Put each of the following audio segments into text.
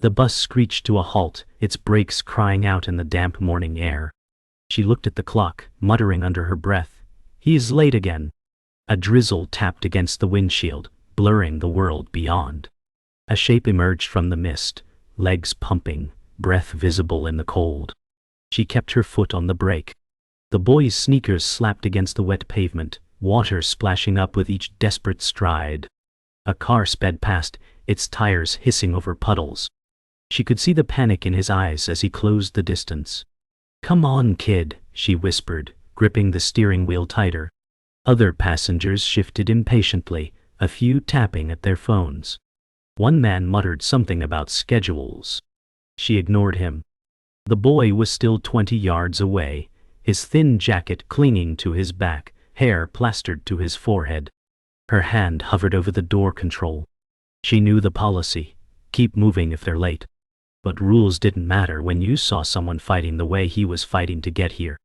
The bus screeched to a halt, its brakes crying out in the damp morning air. She looked at the clock, muttering under her breath, "He is late again." A drizzle tapped against the windshield, blurring the world beyond. A shape emerged from the mist, legs pumping, breath visible in the cold. She kept her foot on the brake. The boy's sneakers slapped against the wet pavement, water splashing up with each desperate stride. A car sped past, its tires hissing over puddles. She could see the panic in his eyes as he closed the distance. "Come on, kid," she whispered, gripping the steering wheel tighter. Other passengers shifted impatiently, a few tapping at their phones. One man muttered something about schedules. She ignored him. The boy was still 20 yards away, his thin jacket clinging to his back, hair plastered to his forehead. Her hand hovered over the door control. She knew the policy: keep moving if they're late. But rules didn't matter when you saw someone fighting the way he was fighting to get here.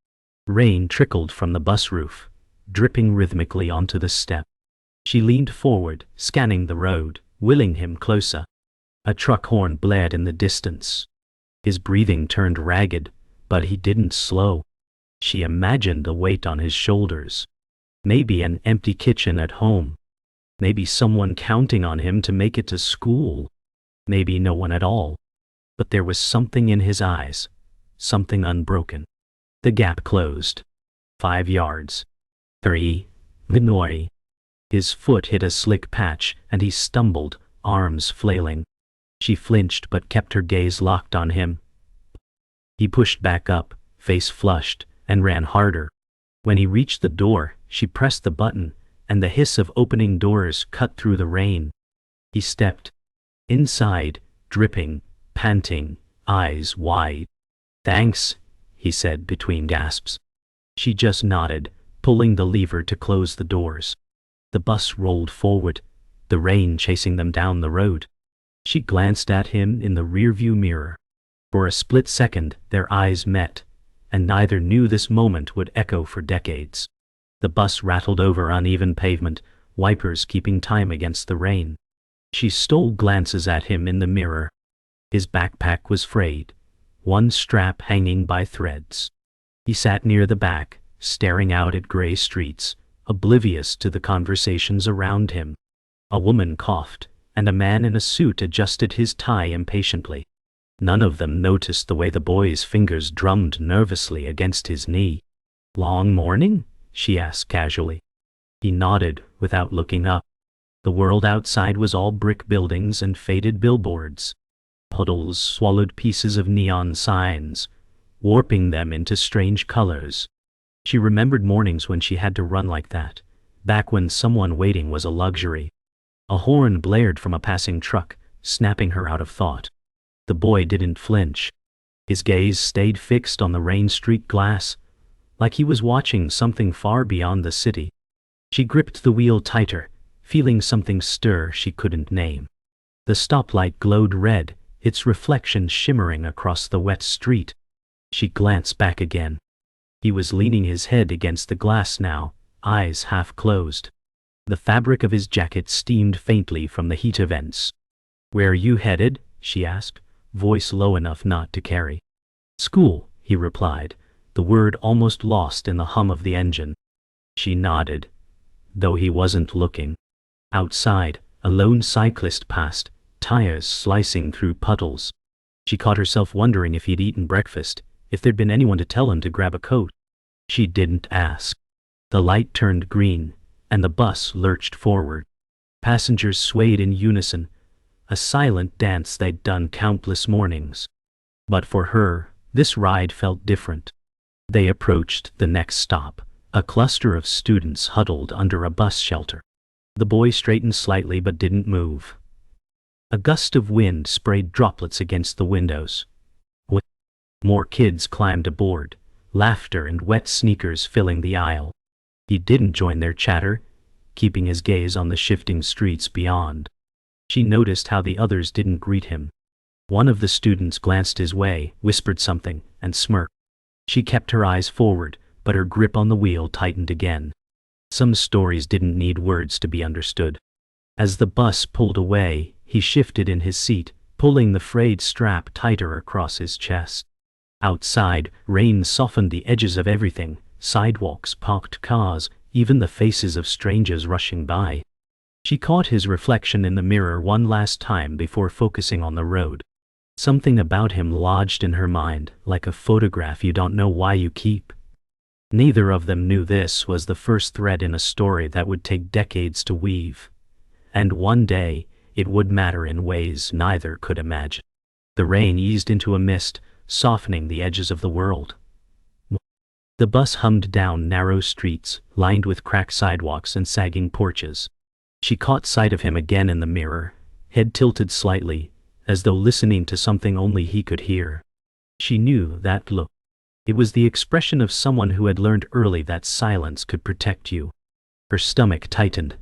Rain trickled from the bus roof, dripping rhythmically onto the step. She leaned forward, scanning the road, willing him closer. A truck horn blared in the distance. His breathing turned ragged, but he didn't slow. She imagined the weight on his shoulders. Maybe an empty kitchen at home. Maybe someone counting on him to make it to school. Maybe no one at all. But there was something in his eyes, something unbroken. The gap closed. 5 yards. 3. Minori. His foot hit a slick patch, and he stumbled, arms flailing. She flinched but kept her gaze locked on him. He pushed back up, face flushed, and ran harder. When he reached the door, she pressed the button, and the hiss of opening doors cut through the rain. He stepped inside, dripping, panting, eyes wide. "Thanks," he said between gasps. She just nodded, pulling the lever to close the doors. The bus rolled forward, the rain chasing them down the road. She glanced at him in the rearview mirror. For a split second, their eyes met, and neither knew this moment would echo for decades. The bus rattled over uneven pavement, wipers keeping time against the rain. She stole glances at him in the mirror. His backpack was frayed, one strap hanging by threads. He sat near the back, staring out at gray streets, oblivious to the conversations around him. A woman coughed, and a man in a suit adjusted his tie impatiently. None of them noticed the way the boy's fingers drummed nervously against his knee. "Long morning?" she asked casually. He nodded without looking up. The world outside was all brick buildings and faded billboards. Puddles swallowed pieces of neon signs, warping them into strange colors. She remembered mornings when she had to run like that, back when someone waiting was a luxury. A horn blared from a passing truck, snapping her out of thought. The boy didn't flinch. His gaze stayed fixed on the rain-streaked glass, like he was watching something far beyond the city. She gripped the wheel tighter, feeling something stir she couldn't name. The stoplight glowed red, its reflection shimmering across the wet street. She glanced back again. He was leaning his head against the glass now, eyes half closed. The fabric of his jacket steamed faintly from the heater vents. "Where are you headed?" she asked, voice low enough not to carry. "School," he replied, the word almost lost in the hum of the engine. She nodded, though he wasn't looking. Outside, a lone cyclist passed, tires slicing through puddles. She caught herself wondering if he'd eaten breakfast, if there'd been anyone to tell him to grab a coat. She didn't ask. The light turned green, and the bus lurched forward. Passengers swayed in unison, a silent dance they'd done countless mornings. But for her, this ride felt different. They approached the next stop, a cluster of students huddled under a bus shelter. The boy straightened slightly but didn't move. A gust of wind sprayed droplets against the windows. More kids climbed aboard, laughter and wet sneakers filling the aisle. He didn't join their chatter, keeping his gaze on the shifting streets beyond. She noticed how the others didn't greet him. One of the students glanced his way, whispered something, and smirked. She kept her eyes forward, but her grip on the wheel tightened again. Some stories didn't need words to be understood. As the bus pulled away, he shifted in his seat, pulling the frayed strap tighter across his chest. Outside, rain softened the edges of everything: sidewalks, parked cars, even the faces of strangers rushing by. She caught his reflection in the mirror one last time before focusing on the road. Something about him lodged in her mind, like a photograph you don't know why you keep. Neither of them knew this was the first thread in a story that would take decades to weave. And one day, it would matter in ways neither could imagine. The rain eased into a mist, softening the edges of the world. The bus hummed down narrow streets, lined with cracked sidewalks and sagging porches. She caught sight of him again in the mirror, head tilted slightly, as though listening to something only he could hear. She knew that look. It was the expression of someone who had learned early that silence could protect you. Her stomach tightened.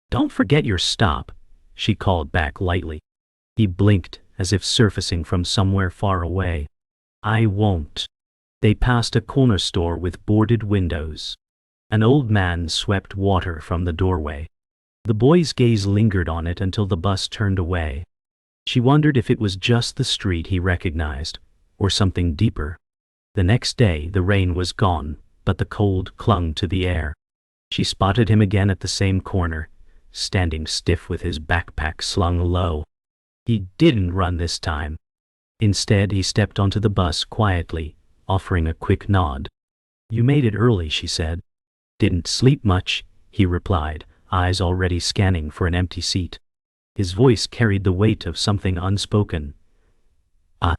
"Don't forget your stop," she called back lightly. He blinked, as if surfacing from somewhere far away. "I won't." They passed a corner store with boarded windows. An old man swept water from the doorway. The boy's gaze lingered on it until the bus turned away. She wondered if it was just the street he recognized, or something deeper. The next day, the rain was gone, but the cold clung to the air. She spotted him again at the same corner, standing stiff with his backpack slung low. He didn't run this time. Instead, he stepped onto the bus quietly, offering a quick nod. "You made it early," she said. "Didn't sleep much," he replied, eyes already scanning for an empty seat. His voice carried the weight of something unspoken. "Ah."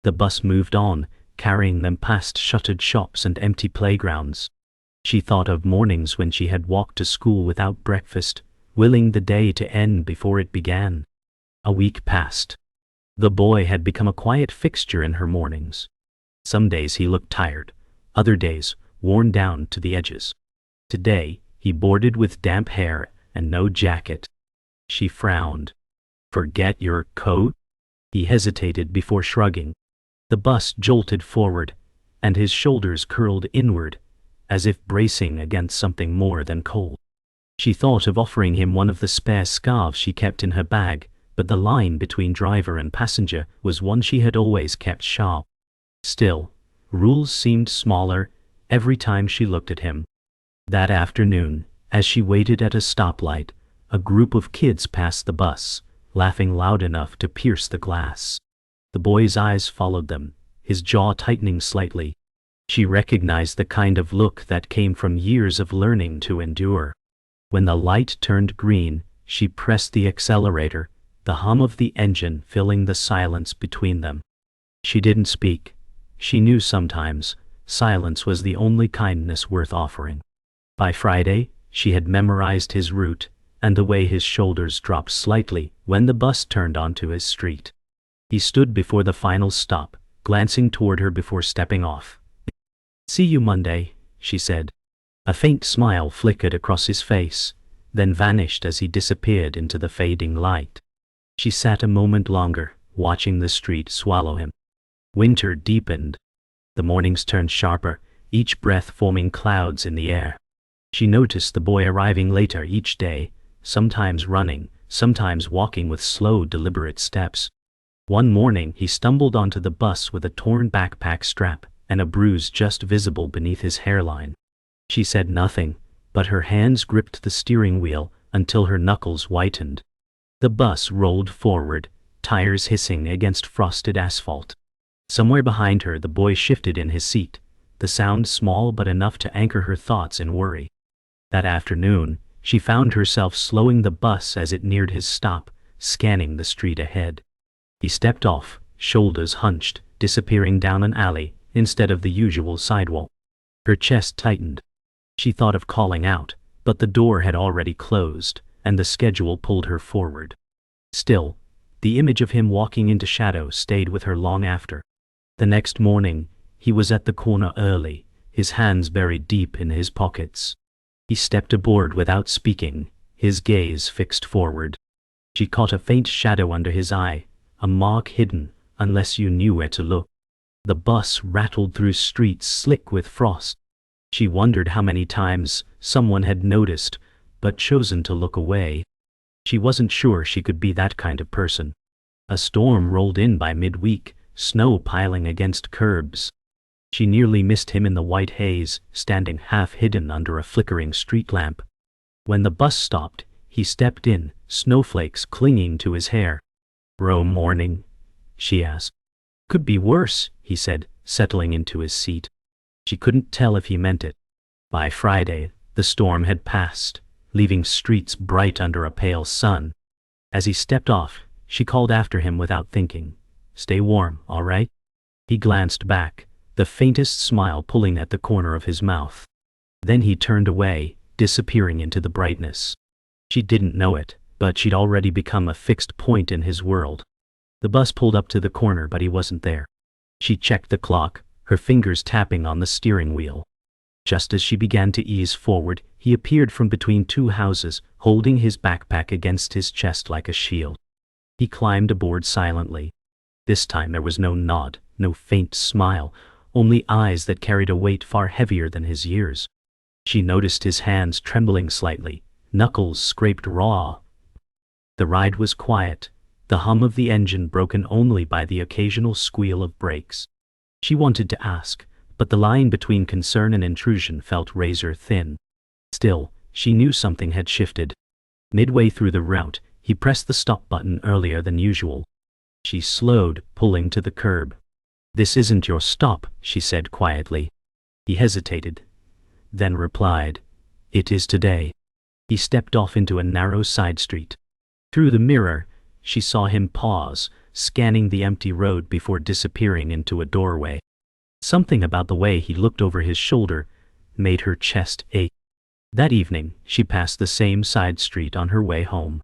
The bus moved on, carrying them past shuttered shops and empty playgrounds. She thought of mornings when she had walked to school without breakfast, willing the day to end before it began. A week passed. The boy had become a quiet fixture in her mornings. Some days he looked tired, other days worn down to the edges. Today, he boarded with damp hair and no jacket. She frowned. "Forget your coat?" He hesitated before shrugging. The bus jolted forward, and his shoulders curled inward, as if bracing against something more than cold. She thought of offering him one of the spare scarves she kept in her bag, but the line between driver and passenger was one she had always kept sharp. Still, rules seemed smaller every time she looked at him. That afternoon, as she waited at a stoplight, a group of kids passed the bus, laughing loud enough to pierce the glass. The boy's eyes followed them, his jaw tightening slightly. She recognized the kind of look that came from years of learning to endure. When the light turned green, she pressed the accelerator, the hum of the engine filling the silence between them. She didn't speak. She knew sometimes silence was the only kindness worth offering. By Friday, she had memorized his route and the way his shoulders dropped slightly when the bus turned onto his street. He stood before the final stop, glancing toward her before stepping off. "See you Monday," she said. A faint smile flickered across his face, then vanished as he disappeared into the fading light. She sat a moment longer, watching the street swallow him. Winter deepened. The mornings turned sharper, each breath forming clouds in the air. She noticed the boy arriving later each day, sometimes running, sometimes walking with slow, deliberate steps. One morning he stumbled onto the bus with a torn backpack strap and a bruise just visible beneath his hairline. She said nothing, but her hands gripped the steering wheel until her knuckles whitened. The bus rolled forward, tires hissing against frosted asphalt. Somewhere behind her the boy shifted in his seat, the sound small but enough to anchor her thoughts in worry. That afternoon, she found herself slowing the bus as it neared his stop, scanning the street ahead. He stepped off, shoulders hunched, disappearing down an alley instead of the usual sidewalk. Her chest tightened. She thought of calling out, but the door had already closed, and the schedule pulled her forward. Still, the image of him walking into shadow stayed with her long after. The next morning, he was at the corner early, his hands buried deep in his pockets. He stepped aboard without speaking, his gaze fixed forward. She caught a faint shadow under his eye, a mark hidden unless you knew where to look. The bus rattled through streets slick with frost. She wondered how many times someone had noticed, but chosen to look away. She wasn't sure she could be that kind of person. A storm rolled in by midweek, snow piling against curbs. She nearly missed him in the white haze, standing half-hidden under a flickering street lamp. When the bus stopped, he stepped in, snowflakes clinging to his hair. "Rome morning?" she asked. "Could be worse," he said, settling into his seat. She couldn't tell if he meant it. By Friday, the storm had passed, leaving streets bright under a pale sun. As he stepped off, she called after him without thinking, "Stay warm, all right?" He glanced back, the faintest smile pulling at the corner of his mouth. Then he turned away, disappearing into the brightness. She didn't know it, but she'd already become a fixed point in his world. The bus pulled up to the corner, but he wasn't there. She checked the clock, her fingers tapping on the steering wheel. Just as she began to ease forward, he appeared from between two houses, holding his backpack against his chest like a shield. He climbed aboard silently. This time there was no nod, no faint smile, only eyes that carried a weight far heavier than his years. She noticed his hands trembling slightly, knuckles scraped raw. The ride was quiet, the hum of the engine broken only by the occasional squeal of brakes. She wanted to ask, but the line between concern and intrusion felt razor thin. Still, she knew something had shifted. Midway through the route, he pressed the stop button earlier than usual. She slowed, pulling to the curb. "This isn't your stop," she said quietly. He hesitated, then replied, "It is today." He stepped off into a narrow side street. Through the mirror, she saw him pause, scanning the empty road before disappearing into a doorway. Something about the way he looked over his shoulder made her chest ache. That evening, she passed the same side street on her way home.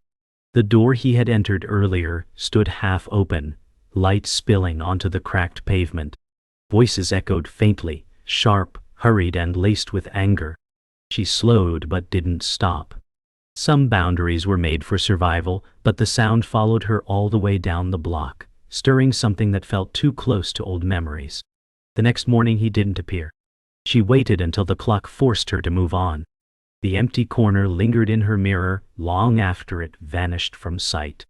The door he had entered earlier stood half open, light spilling onto the cracked pavement. Voices echoed faintly, sharp, hurried, and laced with anger. She slowed but didn't stop. Some boundaries were made for survival, but the sound followed her all the way down the block, stirring something that felt too close to old memories. The next morning he didn't appear. She waited until the clock forced her to move on. The empty corner lingered in her mirror long after it vanished from sight.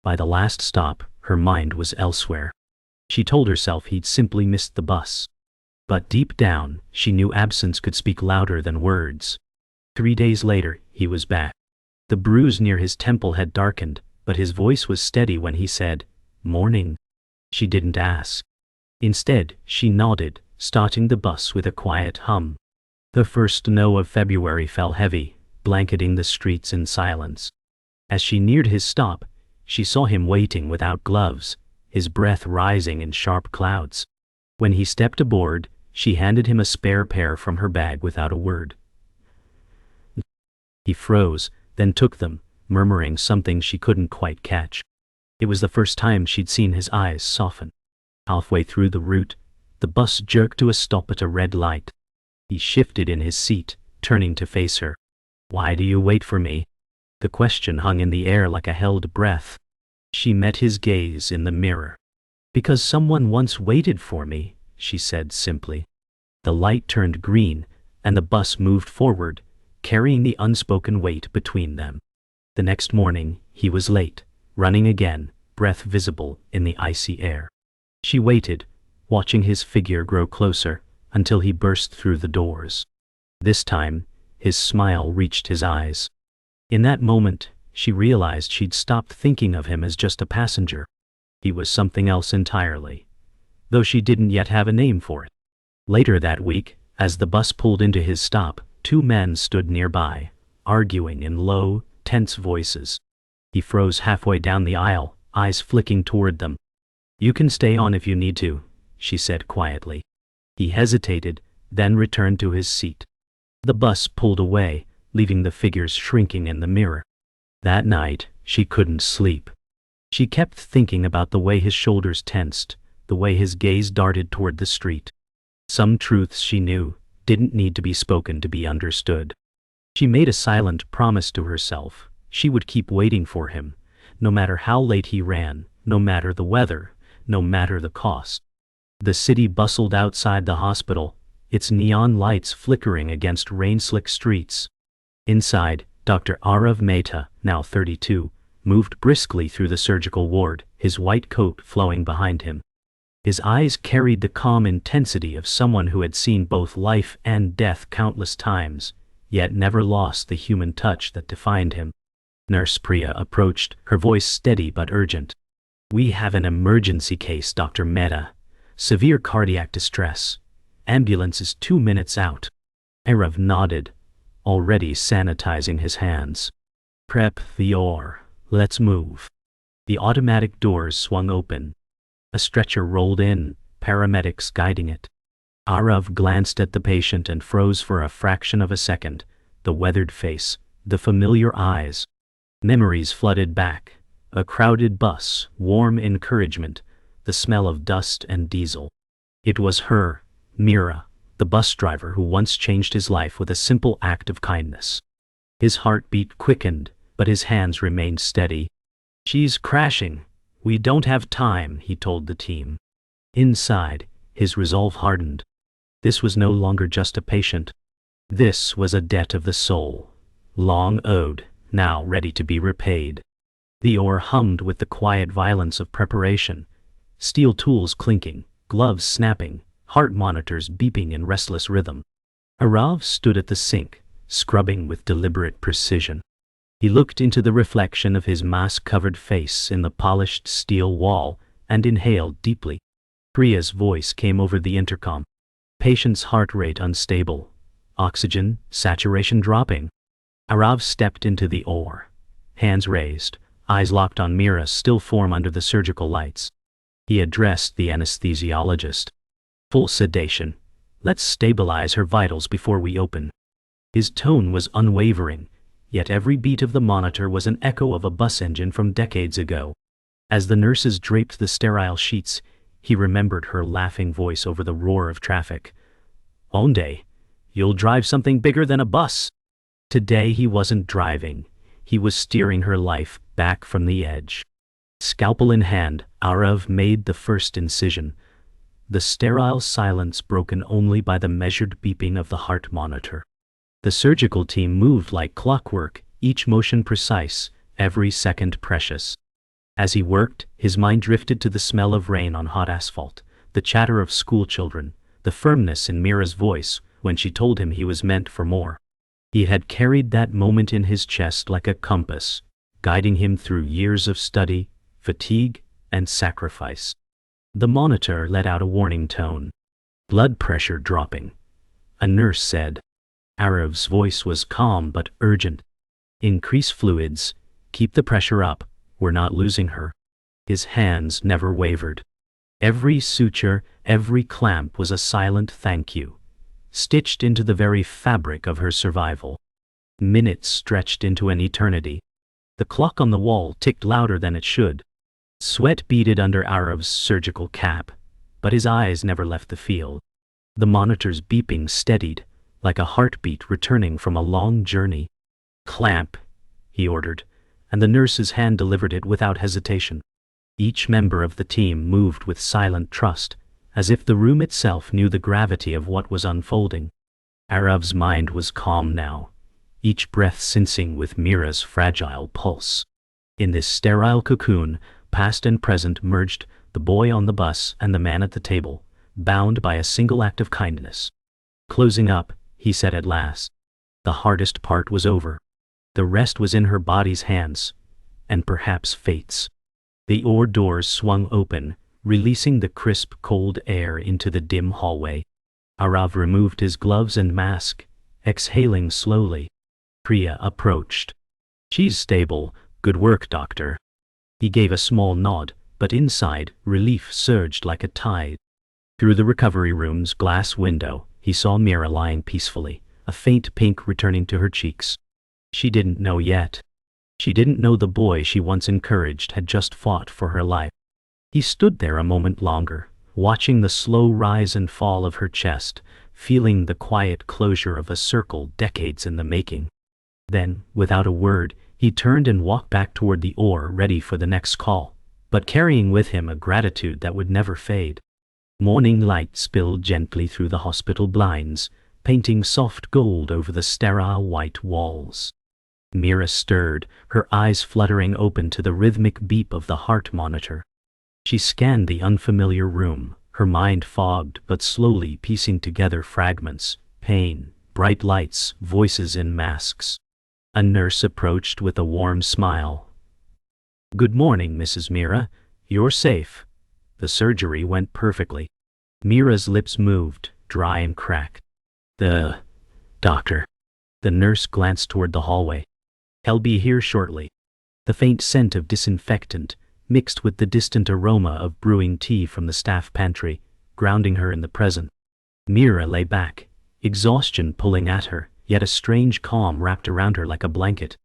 By the last stop, her mind was elsewhere. She told herself he'd simply missed the bus. But deep down, she knew absence could speak louder than words. 3 days later, he was back. The bruise near his temple had darkened, but his voice was steady when he said, "Morning." She didn't ask. Instead, she nodded, starting the bus with a quiet hum. The first snow of February fell heavy, blanketing the streets in silence. As she neared his stop, she saw him waiting without gloves, his breath rising in sharp clouds. When he stepped aboard, she handed him a spare pair from her bag without a word. He froze, then took them, murmuring something she couldn't quite catch. It was the first time she'd seen his eyes soften. Halfway through the route, the bus jerked to a stop at a red light. He shifted in his seat, turning to face her. "Why do you wait for me?" The question hung in the air like a held breath. She met his gaze in the mirror. "Because someone once waited for me," she said simply. The light turned green, and the bus moved forward, carrying the unspoken weight between them. The next morning, he was late, running again, breath visible in the icy air. She waited, watching his figure grow closer, until he burst through the doors. This time, his smile reached his eyes. In that moment, she realized she'd stopped thinking of him as just a passenger. He was something else entirely, though she didn't yet have a name for it. Later that week, as the bus pulled into his stop, 2 men stood nearby, arguing in low, tense voices. He froze halfway down the aisle, eyes flicking toward them. "You can stay on if you need to," she said quietly. He hesitated, then returned to his seat. The bus pulled away, leaving the figures shrinking in the mirror. That night, she couldn't sleep. She kept thinking about the way his shoulders tensed, the way his gaze darted toward the street. Some truths she knew didn't need to be spoken to be understood. She made a silent promise to herself. She would keep waiting for him, no matter how late he ran, no matter the weather, no matter the cost. The city bustled outside the hospital, its neon lights flickering against rain-slick streets. Inside, Dr. Aarav Mehta, now 32, moved briskly through the surgical ward, his white coat flowing behind him. His eyes carried the calm intensity of someone who had seen both life and death countless times, yet never lost the human touch that defined him. Nurse Priya approached, her voice steady but urgent. "We have an emergency case, Dr. Mehta. Severe cardiac distress. Ambulance is 2 minutes out." Aarav nodded, already sanitizing his hands. "Prep the OR. Let's move." The automatic doors swung open. A stretcher rolled in, paramedics guiding it. Aarav glanced at the patient and froze for a fraction of a second, the weathered face, the familiar eyes. Memories flooded back. A crowded bus, warm encouragement, the smell of dust and diesel. It was her, Meera, the bus driver who once changed his life with a simple act of kindness. His heartbeat quickened, but his hands remained steady. "She's crashing. We don't have time," he told the team. Inside, his resolve hardened. This was no longer just a patient. This was a debt of the soul, long owed, now ready to be repaid. The OR hummed with the quiet violence of preparation, steel tools clinking, gloves snapping, heart monitors beeping in restless rhythm. Aarav stood at the sink, scrubbing with deliberate precision. He looked into the reflection of his mask-covered face in the polished steel wall and inhaled deeply. Priya's voice came over the intercom. Patient's heart rate unstable. Oxygen saturation dropping. Aarav stepped into the OR. Hands raised, eyes locked on Meera's still form under the surgical lights. He addressed the anesthesiologist. "Full sedation. Let's stabilize her vitals before we open." His tone was unwavering, yet every beat of the monitor was an echo of a bus engine from decades ago. As the nurses draped the sterile sheets, he remembered her laughing voice over the roar of traffic. "One day, you'll drive something bigger than a bus." Today he wasn't driving. He was steering her life back from the edge. Scalpel in hand, Aarav made the first incision. The sterile silence broken only by the measured beeping of the heart monitor. The surgical team moved like clockwork, each motion precise, every second precious. As he worked, his mind drifted to the smell of rain on hot asphalt, the chatter of schoolchildren, the firmness in Meera's voice when she told him he was meant for more. He had carried that moment in his chest like a compass, guiding him through years of study, fatigue, and sacrifice. The monitor let out a warning tone. "Blood pressure dropping," a nurse said. Aarav's voice was calm but urgent. "Increase fluids, keep the pressure up, we're not losing her." His hands never wavered. Every suture, every clamp was a silent thank you, stitched into the very fabric of her survival. Minutes stretched into an eternity. The clock on the wall ticked louder than it should. Sweat beaded under Aarav's surgical cap, but his eyes never left the field. The monitor's beeping steadied, like a heartbeat returning from a long journey. "Clamp," he ordered, and the nurse's hand delivered it without hesitation. Each member of the team moved with silent trust, as if the room itself knew the gravity of what was unfolding. Aarav's mind was calm now, each breath sensing with Meera's fragile pulse. In this sterile cocoon, past and present merged, the boy on the bus and the man at the table, bound by a single act of kindness. "Closing up," he said at last. The hardest part was over. The rest was in her body's hands, and perhaps fate's. The OR doors swung open, releasing the crisp, cold air into the dim hallway. Aarav removed his gloves and mask, exhaling slowly. Priya approached. "She's stable. Good work, doctor." He gave a small nod, but inside, relief surged like a tide. Through the recovery room's glass window, he saw Meera lying peacefully, a faint pink returning to her cheeks. She didn't know yet. She didn't know the boy she once encouraged had just fought for her life. He stood there a moment longer, watching the slow rise and fall of her chest, feeling the quiet closure of a circle decades in the making. Then, without a word, he turned and walked back toward the OR, ready for the next call, but carrying with him a gratitude that would never fade. Morning light spilled gently through the hospital blinds, painting soft gold over the sterile white walls. Meera stirred, her eyes fluttering open to the rhythmic beep of the heart monitor. She scanned the unfamiliar room, her mind fogged but slowly piecing together fragments: pain, bright lights, voices in masks. A nurse approached with a warm smile. "Good morning, Mrs. Meera. You're safe." The surgery went perfectly. Meera's lips moved, dry and cracked. "The doctor." The nurse glanced toward the hallway. "He'll be here shortly." The faint scent of disinfectant mixed with the distant aroma of brewing tea from the staff pantry, grounding her in the present. Meera lay back, exhaustion pulling at her, yet a strange calm wrapped around her like a blanket.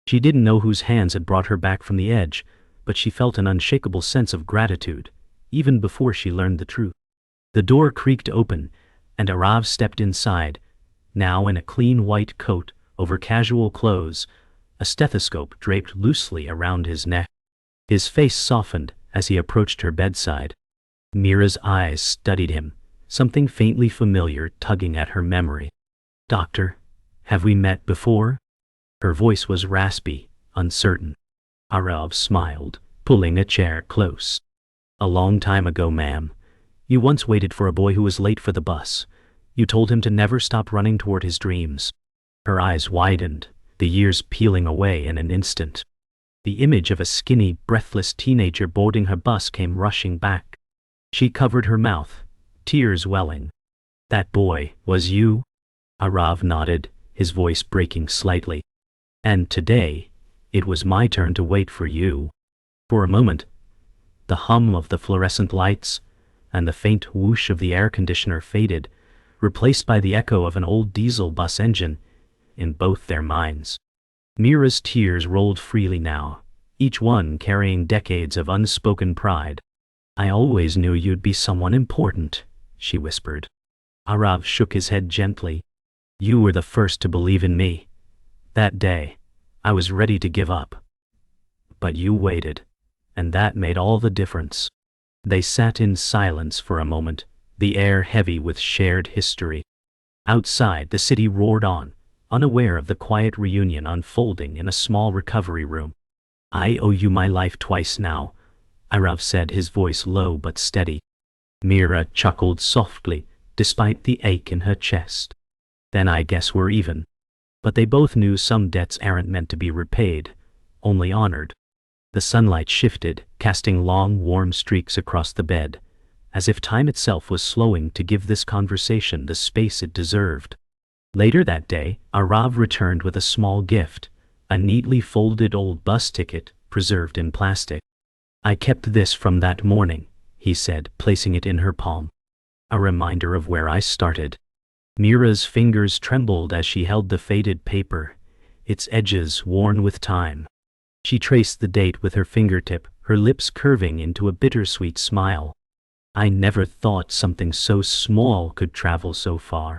She didn't know whose hands had brought her back from the edge, but she felt an unshakable sense of gratitude, even before she learned the truth. The door creaked open, and Aarav stepped inside, now in a clean white coat over casual clothes, a stethoscope draped loosely around his neck. His face softened as he approached her bedside. Meera's eyes studied him, something faintly familiar tugging at her memory. "Doctor, have we met before?" Her voice was raspy, uncertain. Aarav smiled, pulling a chair close. "A long time ago, ma'am. You once waited for a boy who was late for the bus. You told him to never stop running toward his dreams." Her eyes widened, the years peeling away in an instant. The image of a skinny, breathless teenager boarding her bus came rushing back. She covered her mouth, tears welling. "That boy was you?" Aarav nodded, his voice breaking slightly. "And today, it was my turn to wait for you." For a moment, the hum of the fluorescent lights and the faint whoosh of the air conditioner faded, replaced by the echo of an old diesel bus engine in both their minds. Meera's tears rolled freely now, each one carrying decades of unspoken pride. "I always knew you'd be someone important," she whispered. Aarav shook his head gently. "You were the first to believe in me. That day, I was ready to give up. But you waited, and that made all the difference." They sat in silence for a moment, the air heavy with shared history. Outside, the city roared on, unaware of the quiet reunion unfolding in a small recovery room. "I owe you my life twice now," Aarav said, his voice low but steady. Meera chuckled softly, despite the ache in her chest. "Then I guess we're even." But they both knew some debts aren't meant to be repaid, only honored. The sunlight shifted, casting long, warm streaks across the bed, as if time itself was slowing to give this conversation the space it deserved. Later that day, Aarav returned with a small gift, a neatly folded old bus ticket, preserved in plastic. "I kept this from that morning," he said, placing it in her palm. "A reminder of where I started." Meera's fingers trembled as she held the faded paper, its edges worn with time. She traced the date with her fingertip, her lips curving into a bittersweet smile. "I never thought something so small could travel so far."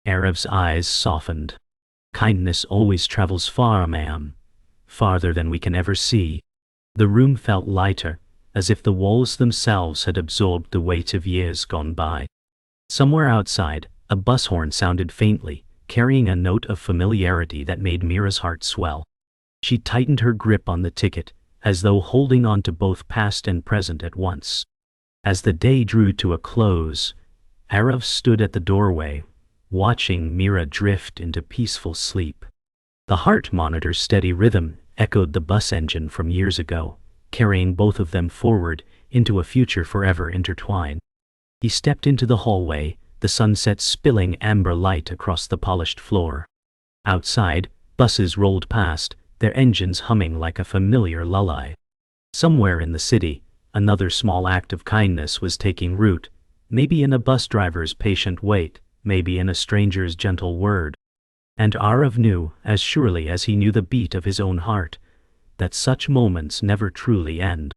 Aarav's eyes softened. "Kindness always travels far, ma'am. Farther than we can ever see." The room felt lighter, as if the walls themselves had absorbed the weight of years gone by. Somewhere outside, a bus horn sounded faintly, carrying a note of familiarity that made Meera's heart swell. She tightened her grip on the ticket, as though holding on to both past and present at once. As the day drew to a close, Aarav stood at the doorway, watching Meera drift into peaceful sleep. The heart monitor's steady rhythm echoed the bus engine from years ago, carrying both of them forward into a future forever intertwined. He stepped into the hallway, the sunset spilling amber light across the polished floor. Outside, buses rolled past, their engines humming like a familiar lullaby. Somewhere in the city, another small act of kindness was taking root, maybe in a bus driver's patient wait, maybe in a stranger's gentle word. And Aarav knew, as surely as he knew the beat of his own heart, that such moments never truly end.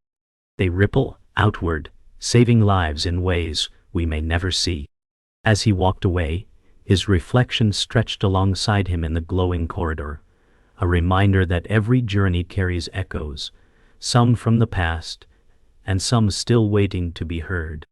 They ripple outward, saving lives in ways we may never see. As he walked away, his reflection stretched alongside him in the glowing corridor, a reminder that every journey carries echoes, some from the past, and some still waiting to be heard.